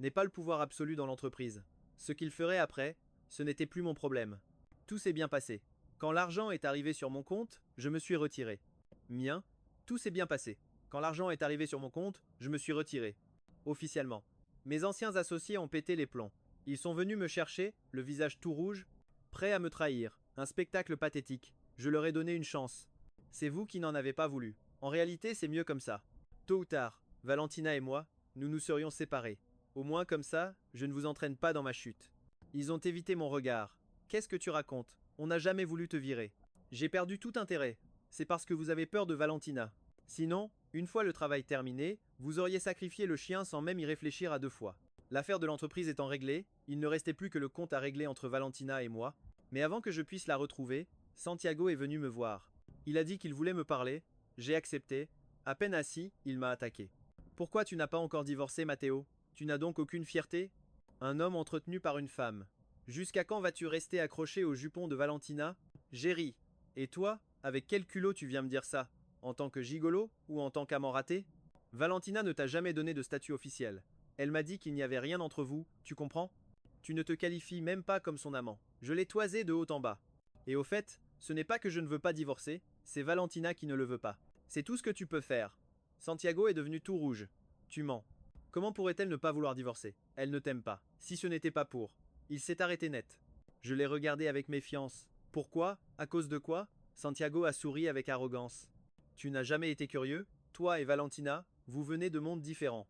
Speaker 1: n'aient pas le pouvoir absolu dans l'entreprise. Ce qu'ils feraient après, ce n'était plus mon problème. Tout s'est bien passé. Quand l'argent est arrivé sur mon compte, je me suis retiré. Mien, tout s'est bien passé. Quand l'argent est arrivé sur mon compte, je me suis retiré. Officiellement. Mes anciens associés ont pété les plombs. Ils sont venus me chercher, le visage tout rouge, prêts à me trahir. Un spectacle pathétique. Je leur ai donné une chance. C'est vous qui n'en avez pas voulu. En réalité, c'est mieux comme ça. Tôt ou tard, Valentina et moi, nous nous serions séparés. Au moins comme ça, je ne vous entraîne pas dans ma chute. Ils ont évité mon regard. Qu'est-ce que tu racontes? On n'a jamais voulu te virer. J'ai perdu tout intérêt. C'est parce que vous avez peur de Valentina. Sinon, une fois le travail terminé, vous auriez sacrifié le chien sans même y réfléchir à deux fois. L'affaire de l'entreprise étant réglée, il ne restait plus que le compte à régler entre Valentina et moi, mais avant que je puisse la retrouver, Santiago est venu me voir. Il a dit qu'il voulait me parler, j'ai accepté, à peine assis, il m'a attaqué. Pourquoi tu n'as pas encore divorcé, Matteo? Tu n'as donc aucune fierté? Un homme entretenu par une femme. Jusqu'à quand vas-tu rester accroché au jupon de Valentina? J'ai ri. Et toi, avec quel culot tu viens me dire ça? En tant que gigolo ou en tant qu'amant raté? Valentina ne t'a jamais donné de statut officiel. Elle m'a dit qu'il n'y avait rien entre vous, tu comprends? Tu ne te qualifies même pas comme son amant. Je l'ai toisé de haut en bas. Et au fait, ce n'est pas que je ne veux pas divorcer, c'est Valentina qui ne le veut pas. C'est tout ce que tu peux faire. Santiago est devenu tout rouge. Tu mens. Comment pourrait-elle ne pas vouloir divorcer? Elle ne t'aime pas. Si ce n'était pas pour. Il s'est arrêté net. Je l'ai regardé avec méfiance. Pourquoi? À cause de quoi? Santiago a souri avec arrogance. Tu n'as jamais été curieux? Toi et Valentina, vous venez de mondes différents.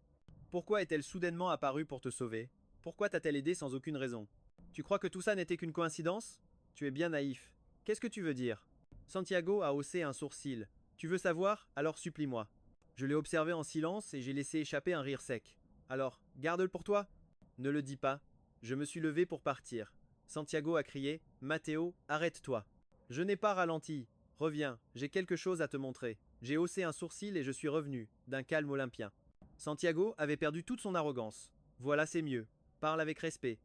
Speaker 1: Pourquoi est-elle soudainement apparue pour te sauver? Pourquoi t'a-t-elle aidé sans aucune raison? Tu crois que tout ça n'était qu'une coïncidence? Tu es bien naïf. Qu'est-ce que tu veux dire? Santiago a haussé un sourcil. Tu veux savoir? Alors supplie-moi. Je l'ai observé en silence et j'ai laissé échapper un rire sec. Alors, garde-le pour toi? Ne le dis pas. Je me suis levé pour partir. Santiago a crié: Matteo, arrête-toi. Je n'ai pas ralenti. Reviens, j'ai quelque chose à te montrer. J'ai haussé un sourcil et je suis revenu, d'un calme olympien. Santiago avait perdu toute son arrogance. Voilà, c'est mieux. Parle avec respect.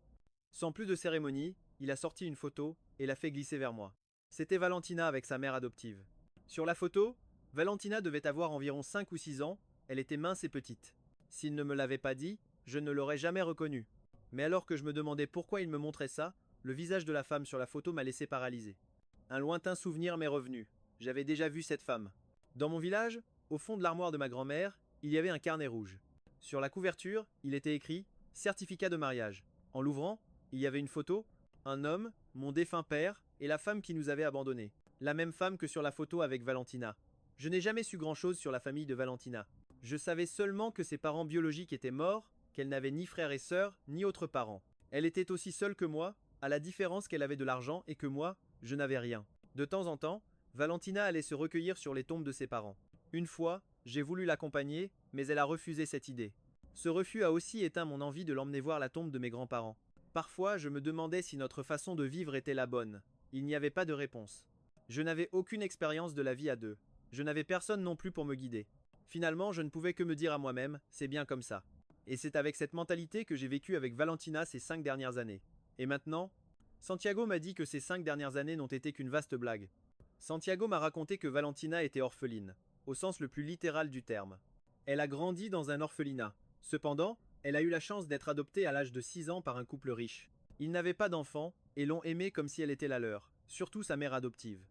Speaker 1: Sans plus de cérémonie, il a sorti une photo et l'a fait glisser vers moi. C'était Valentina avec sa mère adoptive. Sur la photo, Valentina devait avoir environ 5 ou 6 ans, elle était mince et petite. S'il ne me l'avait pas dit, je ne l'aurais jamais reconnue. Mais alors que je me demandais pourquoi il me montrait ça, le visage de la femme sur la photo m'a laissé paralysé. Un lointain souvenir m'est revenu. J'avais déjà vu cette femme. Dans mon village, au fond de l'armoire de ma grand-mère, il y avait un carnet rouge. Sur la couverture, il était écrit Certificat de mariage. En l'ouvrant, il y avait une photo, un homme, mon défunt père et la femme qui nous avait abandonnés. La même femme que sur la photo avec Valentina. Je n'ai jamais su grand-chose sur la famille de Valentina. Je savais seulement que ses parents biologiques étaient morts, qu'elle n'avait ni frères et sœurs, ni autres parents. Elle était aussi seule que moi, à la différence qu'elle avait de l'argent et que moi, je n'avais rien. De temps en temps, Valentina allait se recueillir sur les tombes de ses parents. Une fois, j'ai voulu l'accompagner, mais elle a refusé cette idée. Ce refus a aussi éteint mon envie de l'emmener voir la tombe de mes grands-parents. Parfois, je me demandais si notre façon de vivre était la bonne. Il n'y avait pas de réponse. Je n'avais aucune expérience de la vie à deux. Je n'avais personne non plus pour me guider. Finalement, je ne pouvais que me dire à moi-même, c'est bien comme ça. Et c'est avec cette mentalité que j'ai vécu avec Valentina ces 5 dernières années. Et maintenant, Santiago m'a dit que ces 5 dernières années n'ont été qu'une vaste blague. Santiago m'a raconté que Valentina était orpheline, au sens le plus littéral du terme. Elle a grandi dans un orphelinat. Cependant, elle a eu la chance d'être adoptée à l'âge de 6 ans par un couple riche. Ils n'avaient pas d'enfants et l'ont aimée comme si elle était la leur, surtout sa mère adoptive.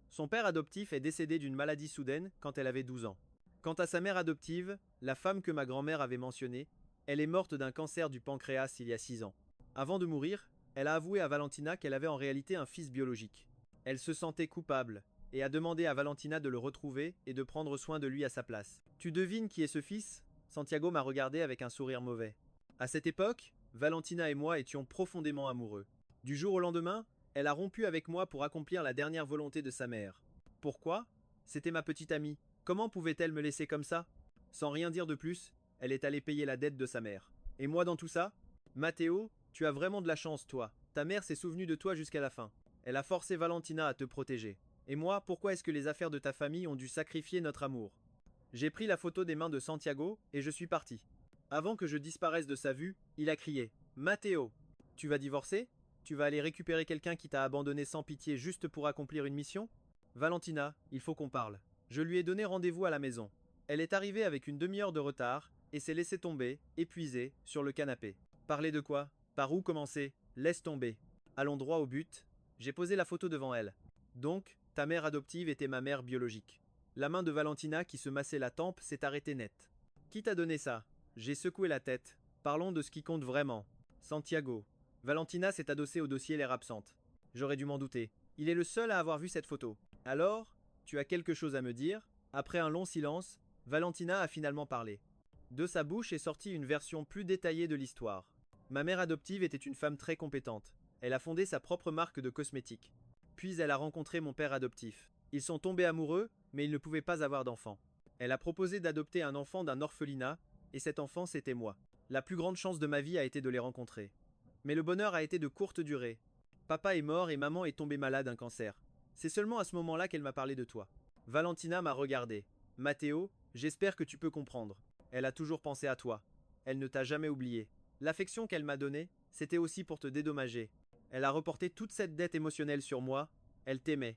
Speaker 1: Son père adoptif est décédé d'une maladie soudaine quand elle avait 12 ans. Quant à sa mère adoptive, la femme que ma grand-mère avait mentionnée, elle est morte d'un cancer du pancréas il y a 6 ans. Avant de mourir, elle a avoué à Valentina qu'elle avait en réalité un fils biologique. Elle se sentait coupable et a demandé à Valentina de le retrouver et de prendre soin de lui à sa place. Tu devines qui est ce fils? Santiago m'a regardé avec un sourire mauvais. À cette époque, Valentina et moi étions profondément amoureux. Du jour au lendemain, elle a rompu avec moi pour accomplir la dernière volonté de sa mère. Pourquoi? C'était ma petite amie. Comment pouvait-elle me laisser comme ça? Sans rien dire de plus, elle est allée payer la dette de sa mère. Et moi dans tout ça? Matteo, tu as vraiment de la chance, toi. Ta mère s'est souvenue de toi jusqu'à la fin. Elle a forcé Valentina à te protéger. Et moi, pourquoi est-ce que les affaires de ta famille ont dû sacrifier notre amour? J'ai pris la photo des mains de Santiago et je suis parti. Avant que je disparaisse de sa vue, il a crié: Matteo, tu vas divorcer? Tu vas aller récupérer quelqu'un qui t'a abandonné sans pitié juste pour accomplir une mission? Valentina, il faut qu'on parle. Je lui ai donné rendez-vous à la maison. Elle est arrivée avec une demi-heure de retard et s'est laissée tomber, épuisée, sur le canapé. Parler de quoi? Par où commencer? Laisse tomber. Allons droit au but. J'ai posé la photo devant elle. Donc, ta mère adoptive était ma mère biologique. La main de Valentina qui se massait la tempe s'est arrêtée net. Qui t'a donné ça? J'ai secoué la tête. Parlons de ce qui compte vraiment. Santiago. Valentina s'est adossée au dossier l'air absente. J'aurais dû m'en douter. Il est le seul à avoir vu cette photo. Alors, tu as quelque chose à me dire? Après un long silence, Valentina a finalement parlé. De sa bouche est sortie une version plus détaillée de l'histoire. Ma mère adoptive était une femme très compétente. Elle a fondé sa propre marque de cosmétiques. Puis elle a rencontré mon père adoptif. Ils sont tombés amoureux, mais ils ne pouvaient pas avoir d'enfant. Elle a proposé d'adopter un enfant d'un orphelinat, et cet enfant c'était moi. La plus grande chance de ma vie a été de les rencontrer. Mais le bonheur a été de courte durée. Papa est mort et maman est tombée malade d'un cancer. C'est seulement à ce moment-là qu'elle m'a parlé de toi. Valentina m'a regardé. Matteo, j'espère que tu peux comprendre. Elle a toujours pensé à toi. Elle ne t'a jamais oublié. L'affection qu'elle m'a donnée, c'était aussi pour te dédommager. Elle a reporté toute cette dette émotionnelle sur moi. Elle t'aimait.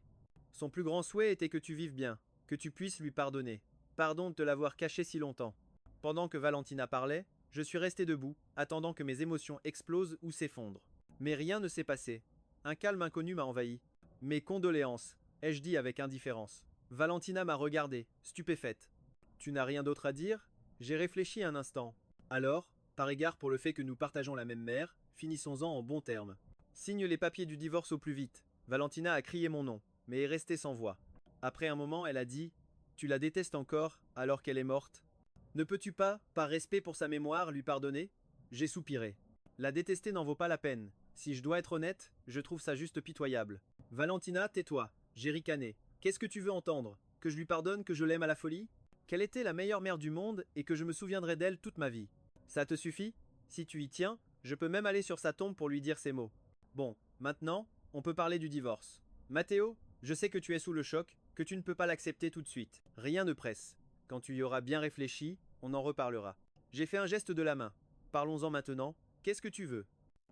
Speaker 1: Son plus grand souhait était que tu vives bien, que tu puisses lui pardonner. Pardon de te l'avoir caché si longtemps. Pendant que Valentina parlait, je suis resté debout, attendant que mes émotions explosent ou s'effondrent. Mais rien ne s'est passé. Un calme inconnu m'a envahi. Mes condoléances, ai-je dit avec indifférence. Valentina m'a regardé, stupéfaite. Tu n'as rien d'autre à dire? J'ai réfléchi un instant. Alors, par égard pour le fait que nous partageons la même mère, finissons-en en bons termes. Signe les papiers du divorce au plus vite. Valentina a crié mon nom, mais est restée sans voix. Après un moment, elle a dit: Tu la détestes encore, alors qu'elle est morte? Ne peux-tu pas, par respect pour sa mémoire, lui pardonner? J'ai soupiré. La détester n'en vaut pas la peine. Si je dois être honnête, je trouve ça juste pitoyable. Valentina, tais-toi. J'ai ricané. Qu'est-ce que tu veux entendre? Que je lui pardonne, que je l'aime à la folie? Qu'elle était la meilleure mère du monde et que je me souviendrai d'elle toute ma vie. Ça te suffit? Si tu y tiens, je peux même aller sur sa tombe pour lui dire ces mots. Bon, maintenant, on peut parler du divorce. Matteo, je sais que tu es sous le choc, que tu ne peux pas l'accepter tout de suite. Rien ne presse. Quand tu y auras bien réfléchi, on en reparlera. J'ai fait un geste de la main. Parlons-en maintenant. Qu'est-ce que tu veux?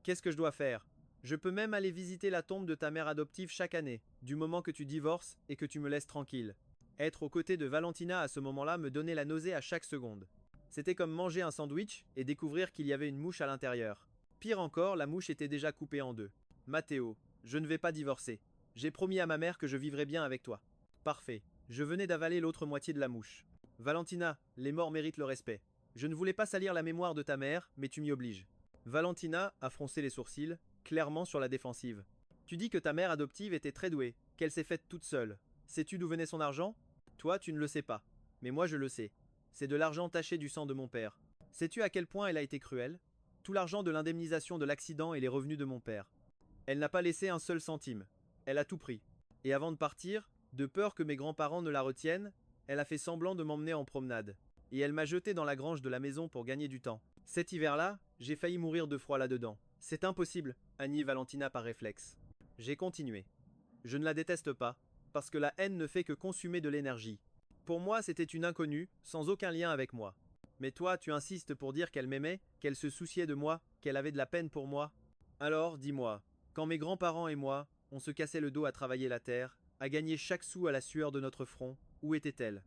Speaker 1: Qu'est-ce que je dois faire? Je peux même aller visiter la tombe de ta mère adoptive chaque année, du moment que tu divorces et que tu me laisses tranquille. Être aux côtés de Valentina à ce moment-là me donnait la nausée à chaque seconde. C'était comme manger un sandwich et découvrir qu'il y avait une mouche à l'intérieur. Pire encore, la mouche était déjà coupée en deux. Matteo, je ne vais pas divorcer. J'ai promis à ma mère que je vivrais bien avec toi. Parfait. Je venais d'avaler l'autre moitié de la mouche. Valentina, les morts méritent le respect. Je ne voulais pas salir la mémoire de ta mère, mais tu m'y obliges. Valentina a froncé les sourcils, clairement sur la défensive. Tu dis que ta mère adoptive était très douée, qu'elle s'est faite toute seule. Sais-tu d'où venait son argent? Toi, tu ne le sais pas. Mais moi, je le sais. C'est de l'argent taché du sang de mon père. Sais-tu à quel point elle a été cruelle? Tout l'argent de l'indemnisation de l'accident et les revenus de mon père. Elle n'a pas laissé un seul centime. Elle a tout pris. Et avant de partir, de peur que mes grands-parents ne la retiennent, elle a fait semblant de m'emmener en promenade. Et elle m'a jeté dans la grange de la maison pour gagner du temps. Cet hiver-là, j'ai failli mourir de froid là-dedans. C'est impossible, a nié Valentina par réflexe. J'ai continué. Je ne la déteste pas, parce que la haine ne fait que consumer de l'énergie. Pour moi, c'était une inconnue, sans aucun lien avec moi. Mais toi, tu insistes pour dire qu'elle m'aimait, qu'elle se souciait de moi, qu'elle avait de la peine pour moi. Alors, dis-moi, Quand mes grands-parents et moi, on se cassait le dos à travailler la terre, à gagner chaque sou à la sueur de notre front, où était-elle?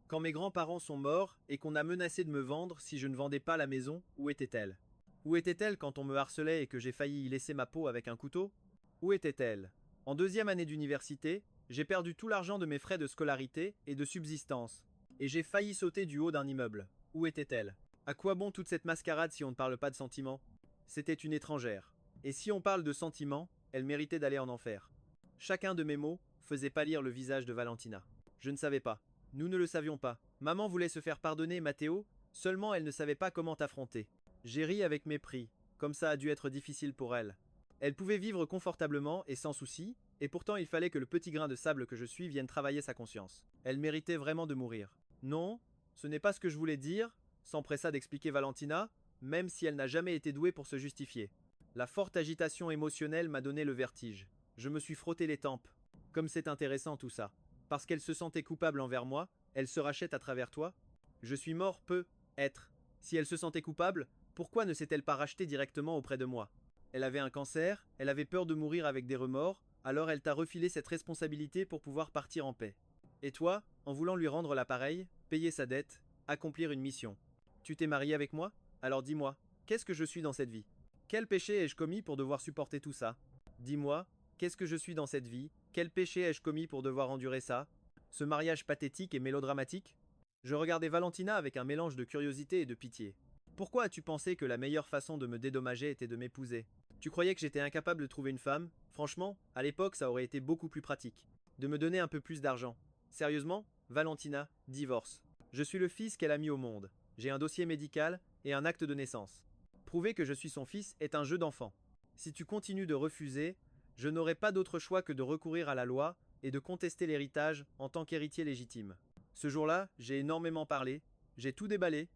Speaker 1: Quand mes grands-parents sont morts et qu'on a menacé de me vendre si je ne vendais pas la maison, où était-elle? Où était-elle quand on me harcelait et que j'ai failli y laisser ma peau avec un couteau? Où était-elle? En deuxième année d'université, j'ai perdu tout l'argent de mes frais de scolarité et de subsistance, et j'ai failli sauter du haut d'un immeuble. Où était-elle? À quoi bon toute cette mascarade si on ne parle pas de sentiments? C'était une étrangère. Et si on parle de sentiments, elle méritait d'aller en enfer. Chacun de mes mots faisait pâlir le visage de Valentina. Je ne savais pas. Nous ne le savions pas. Maman voulait se faire pardonner, Matteo, seulement elle ne savait pas comment t'affronter. J'ai ri avec mépris, comme ça a dû être difficile pour elle. Elle pouvait vivre confortablement et sans souci, et pourtant il fallait que le petit grain de sable que je suis vienne travailler sa conscience. Elle méritait vraiment de mourir. Non, ce n'est pas ce que je voulais dire, s'empressa d'expliquer Valentina, même si elle n'a jamais été douée pour se justifier. La forte agitation émotionnelle m'a donné le vertige. Je me suis frotté les tempes. Comme c'est intéressant tout ça. Parce qu'elle se sentait coupable envers moi, elle se rachète à travers toi. Je suis mort peut être. Si elle se sentait coupable, pourquoi ne s'est-elle pas rachetée directement auprès de moi? Elle avait un cancer, elle avait peur de mourir avec des remords, alors elle t'a refilé cette responsabilité pour pouvoir partir en paix. Et toi, en voulant lui rendre l'appareil, payer sa dette, accomplir une mission. Tu t'es marié avec moi? Alors dis-moi, qu'est-ce que je suis dans cette vie? Quel péché ai-je commis pour devoir supporter tout ça? Dis-moi, qu'est-ce que je suis dans cette vie? Quel péché ai-je commis pour devoir endurer ça? Ce mariage pathétique et mélodramatique? Je regardais Valentina avec un mélange de curiosité et de pitié. Pourquoi as-tu pensé que la meilleure façon de me dédommager était de m'épouser? Tu croyais que j'étais incapable de trouver une femme? Franchement, à l'époque, ça aurait été beaucoup plus pratique. De me donner un peu plus d'argent. Sérieusement, Valentina, divorce. Je suis le fils qu'elle a mis au monde. J'ai un dossier médical et un acte de naissance. Prouver que je suis son fils est un jeu d'enfant. Si tu continues de refuser, je n'aurai pas d'autre choix que de recourir à la loi et de contester l'héritage en tant qu'héritier légitime. Ce jour-là, j'ai énormément parlé, j'ai tout déballé.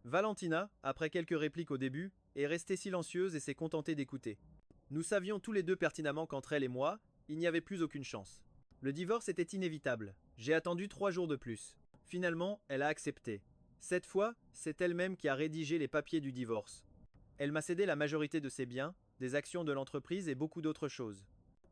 Speaker 1: Valentina, après quelques répliques au début, est restée silencieuse et s'est contentée d'écouter. Nous savions tous les deux pertinemment qu'entre elle et moi, il n'y avait plus aucune chance. Le divorce était inévitable. J'ai attendu 3 jours de plus. Finalement, elle a accepté. Cette fois, c'est elle-même qui a rédigé les papiers du divorce. Elle m'a cédé la majorité de ses biens, des actions de l'entreprise et beaucoup d'autres choses.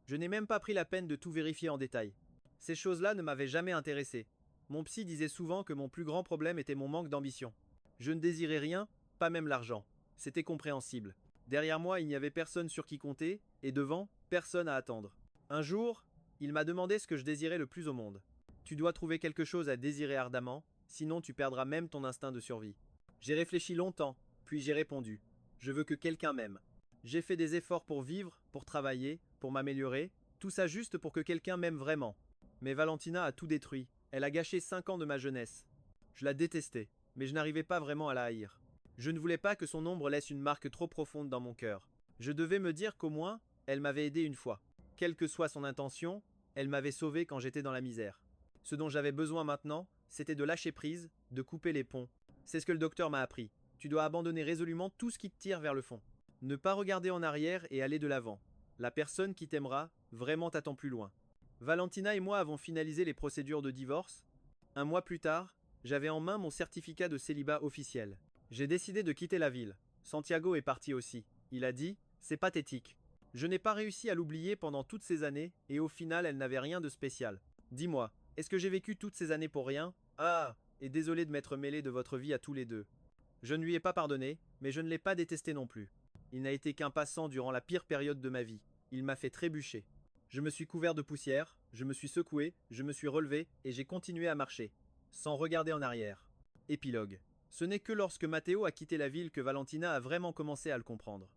Speaker 1: Je n'ai même pas pris la peine de tout vérifier en détail. Ces choses-là ne m'avaient jamais intéressé. Mon psy disait souvent que mon plus grand problème était mon manque d'ambition. Je ne désirais rien, pas même l'argent. C'était compréhensible. Derrière moi, il n'y avait personne sur qui compter, et devant, personne à attendre. Un jour, il m'a demandé ce que je désirais le plus au monde. Tu dois trouver quelque chose à désirer ardemment, sinon tu perdras même ton instinct de survie. J'ai réfléchi longtemps, puis j'ai répondu. Je veux que quelqu'un m'aime. J'ai fait des efforts pour vivre, pour travailler, pour m'améliorer, tout ça juste pour que quelqu'un m'aime vraiment. Mais Valentina a tout détruit. Elle a gâché 5 ans de ma jeunesse. Je la détestais, mais je n'arrivais pas vraiment à la haïr. Je ne voulais pas que son ombre laisse une marque trop profonde dans mon cœur. Je devais me dire qu'au moins, elle m'avait aidé une fois. Quelle que soit son intention, elle m'avait sauvé quand j'étais dans la misère. Ce dont j'avais besoin maintenant, c'était de lâcher prise, de couper les ponts. C'est ce que le docteur m'a appris. Tu dois abandonner résolument tout ce qui te tire vers le fond. Ne pas regarder en arrière et aller de l'avant. La personne qui t'aimera vraiment t'attend plus loin. Valentina et moi avons finalisé les procédures de divorce. Un mois plus tard, j'avais en main mon certificat de célibat officiel. J'ai décidé de quitter la ville. Santiago est parti aussi. Il a dit, c'est pathétique. Je n'ai pas réussi à l'oublier pendant toutes ces années, et au final elle n'avait rien de spécial. Dis-moi, est-ce que j'ai vécu toutes ces années pour rien? Ah, et désolé de m'être mêlé de votre vie à tous les deux. Je ne lui ai pas pardonné, mais je ne l'ai pas détesté non plus. Il n'a été qu'un passant durant la pire période de ma vie. Il m'a fait trébucher. Je me suis couvert de poussière, je me suis secoué, je me suis relevé, et j'ai continué à marcher, sans regarder en arrière. Épilogue. Ce n'est que lorsque Matteo a quitté la ville que Valentina a vraiment commencé à le comprendre.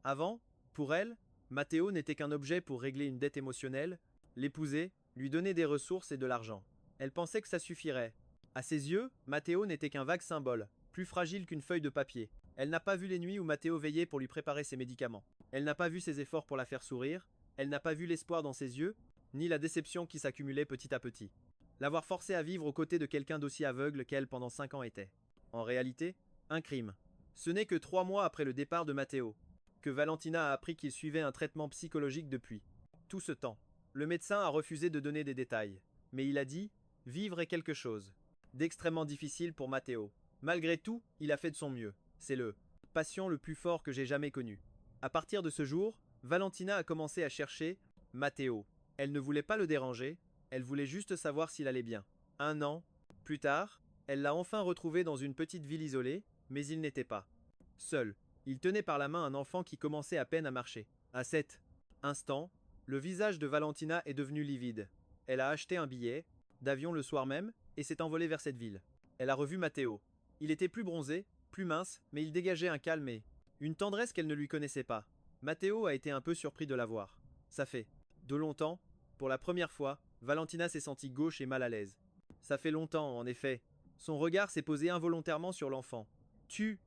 Speaker 1: Avant, pour elle, Matteo n'était qu'un objet pour régler une dette émotionnelle, l'épouser, lui donner des ressources et de l'argent. Elle pensait que ça suffirait. À ses yeux, Matteo n'était qu'un vague symbole, plus fragile qu'une feuille de papier. Elle n'a pas vu les nuits où Matteo veillait pour lui préparer ses médicaments. Elle n'a pas vu ses efforts pour la faire sourire, elle n'a pas vu l'espoir dans ses yeux, ni la déception qui s'accumulait petit à petit. L'avoir forcée à vivre aux côtés de quelqu'un d'aussi aveugle qu'elle pendant 5 ans était, en réalité, un crime. Ce n'est que 3 mois après le départ de Matteo que Valentina a appris qu'il suivait un traitement psychologique depuis. Tout ce temps, le médecin a refusé de donner des détails, mais il a dit « vivre est quelque chose » d'extrêmement difficile pour Matteo. Malgré tout, il a fait de son mieux. C'est le passion le plus fort que j'ai jamais connu. À partir de ce jour, Valentina a commencé à chercher Matteo. Elle ne voulait pas le déranger, elle voulait juste savoir s'il allait bien. 1 an plus tard, elle l'a enfin retrouvé dans une petite ville isolée, mais il n'était pas seul. Il tenait par la main un enfant qui commençait à peine à marcher. À cet instant, le visage de Valentina est devenu livide. Elle a acheté un billet d'avion le soir même et s'est envolée vers cette ville. Elle a revu Matteo. Il était plus bronzé, plus mince, mais il dégageait un calme et une tendresse qu'elle ne lui connaissait pas. Matteo a été un peu surpris de la voir. Ça fait de longtemps, pour la première fois, Valentina s'est sentie gauche et mal à l'aise. Ça fait longtemps, en effet. Son regard s'est posé involontairement sur l'enfant. Tu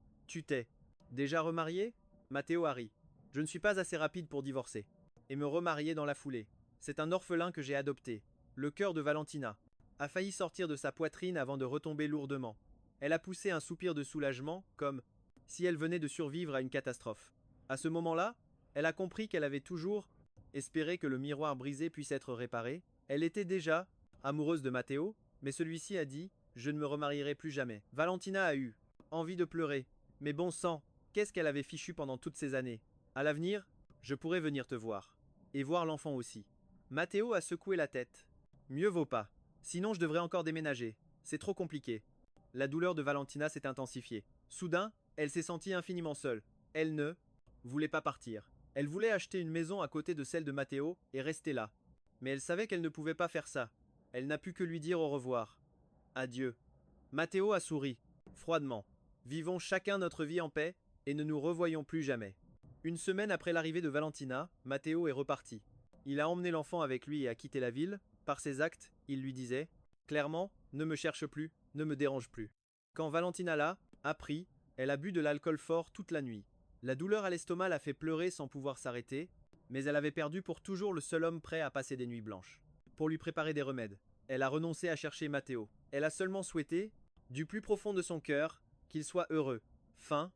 Speaker 1: t'es déjà remarié? Matteo a ri. Je ne suis pas assez rapide pour divorcer. Et me remarier dans la foulée. C'est un orphelin que j'ai adopté. Le cœur de Valentina a failli sortir de sa poitrine avant de retomber lourdement. Elle a poussé un soupir de soulagement, comme si elle venait de survivre à une catastrophe. À ce moment-là, elle a compris qu'elle avait toujours espéré que le miroir brisé puisse être réparé. Elle était déjà amoureuse de Matteo, mais celui-ci a dit « Je ne me remarierai plus jamais ». Valentina a eu envie de pleurer. Mais bon sang, qu'est-ce qu'elle avait fichu pendant toutes ces années? À l'avenir, je pourrais venir te voir. Et voir l'enfant aussi. Matteo a secoué la tête. Mieux vaut pas. Sinon je devrais encore déménager. C'est trop compliqué. La douleur de Valentina s'est intensifiée. Soudain, elle s'est sentie infiniment seule. Elle ne voulait pas partir. Elle voulait acheter une maison à côté de celle de Matteo et rester là. Mais elle savait qu'elle ne pouvait pas faire ça. Elle n'a pu que lui dire au revoir. Adieu. Matteo a souri, froidement. Vivons chacun notre vie en paix et ne nous revoyons plus jamais. Une semaine après l'arrivée de Valentina, Matteo est reparti. Il a emmené l'enfant avec lui et a quitté la ville. Par ses actes, il lui disait clairement, ne me cherche plus, ne me dérange plus. Quand Valentina l'a appris, elle a bu de l'alcool fort toute la nuit. La douleur à l'estomac l'a fait pleurer sans pouvoir s'arrêter, mais elle avait perdu pour toujours le seul homme prêt à passer des nuits blanches. Pour lui préparer des remèdes, elle a renoncé à chercher Matteo. Elle a seulement souhaité, du plus profond de son cœur, qu'il soit heureux. Fin